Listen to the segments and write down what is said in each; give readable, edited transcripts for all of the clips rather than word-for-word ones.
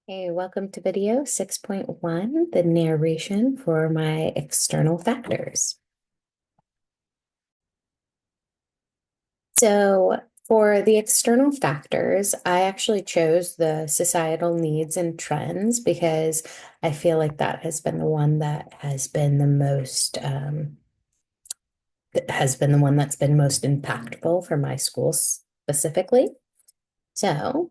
Hey, welcome to video 6.1, the narration for my external factors. So for the external factors, I actually chose the societal needs and trends because I feel like that has been the one that has been the most, that has been the one that's been most impactful for my school specifically. So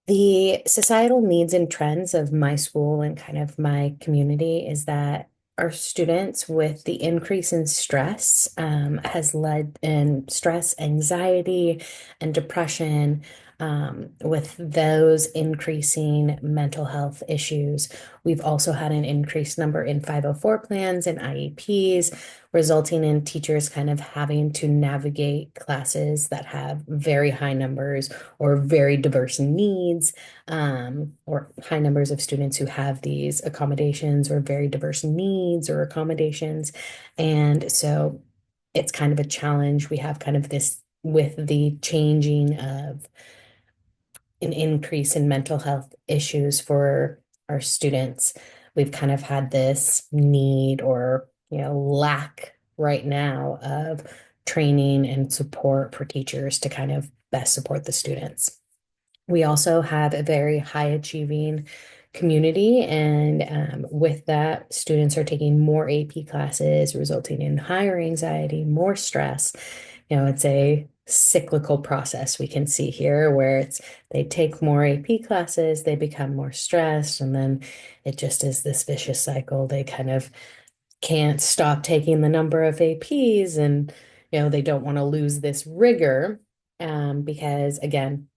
the societal needs and trends of my school and kind of my community is that our students, with the increase in stress, has led in stress, anxiety, and depression. With those increasing mental health issues, we've also had an increased number in 504 plans and IEPs, resulting in teachers kind of having to navigate classes that have very high numbers or very diverse needs, or high numbers of students who have these accommodations or very diverse needs or accommodations. And so it's kind of a challenge. We have kind of this with the changing of an increase in mental health issues for our students. We've kind of had this need or, lack right now of training and support for teachers to kind of best support the students. We also have a very high achieving community, and with that, students are taking more AP classes, resulting in higher anxiety, more stress. It's a cyclical process we can see here where they take more AP classes, they become more stressed, and then it just is this vicious cycle. They kind of can't stop taking the number of APs, and they don't want to lose this rigor, because again,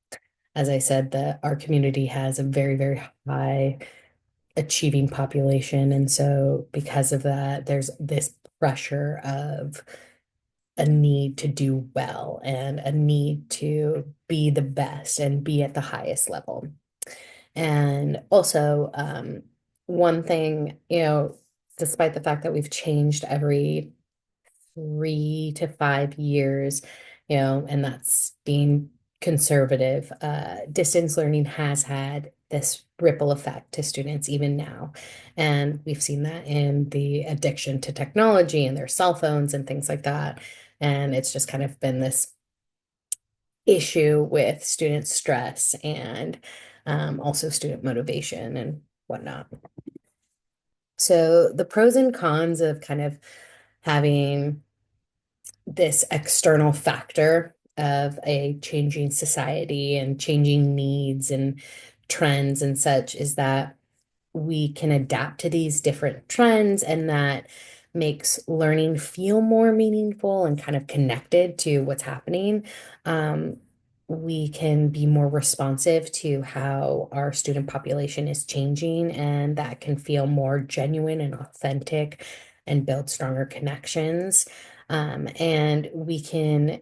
as I said, our community has a very, very high achieving population. And so because of that, there's this pressure of a need to do well and a need to be the best and be at the highest level. And also, one thing, despite the fact that we've changed every 3 to 5 years, and that's being conservative. Distance learning has had this ripple effect to students even now. And we've seen that in the addiction to technology and their cell phones and things like that. And it's just kind of been this issue with student stress and also student motivation and whatnot. So the pros and cons of kind of having this external factor of a changing society and changing needs and trends and such is that we can adapt to these different trends, and that makes learning feel more meaningful and kind of connected to what's happening. Um, we can be more responsive to how our student population is changing, and that can feel more genuine and authentic and build stronger connections. And we can,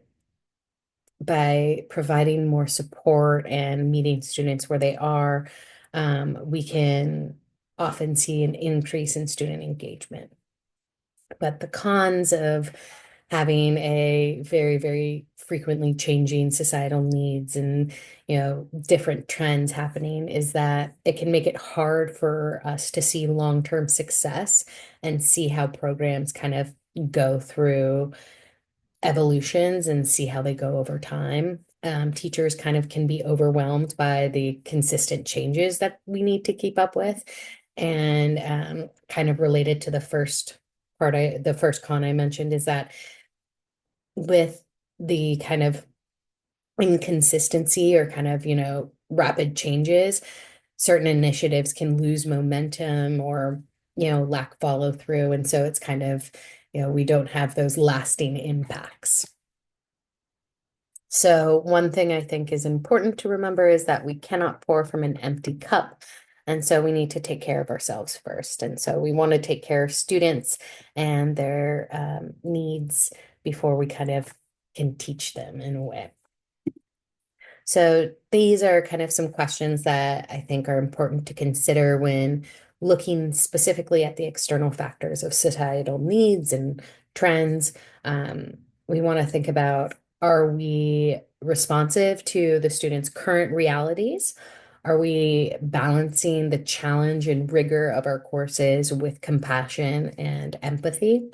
by providing more support and meeting students where they are, we can often see an increase in student engagement. But the cons of having a very, very frequently changing societal needs and, different trends happening is that it can make it hard for us to see long-term success and see how programs kind of go through evolutions and see how they go over time. Teachers kind of can be overwhelmed by the consistent changes that we need to keep up with. And kind of related to the first con I mentioned is that with the kind of inconsistency or kind of, rapid changes, certain initiatives can lose momentum or, lack follow through. And so it's kind of, we don't have those lasting impacts. So one thing I think is important to remember is that we cannot pour from an empty cup. And so we need to take care of ourselves first. And so we want to take care of students and their needs before we kind of can teach them in a way. So these are kind of some questions that I think are important to consider when looking specifically at the external factors of societal needs and trends. We want to think about, are we responsive to the students' current realities? Are we balancing the challenge and rigor of our courses with compassion and empathy?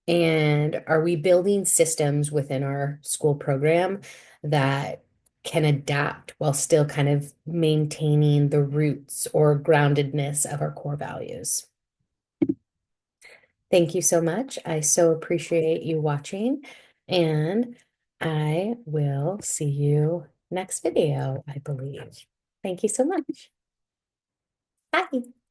And are we building systems within our school program that can adapt while still kind of maintaining the roots or groundedness of our core values? Thank you so much. I so appreciate you watching, and I will see you next video, I believe. Thank you so much. Bye.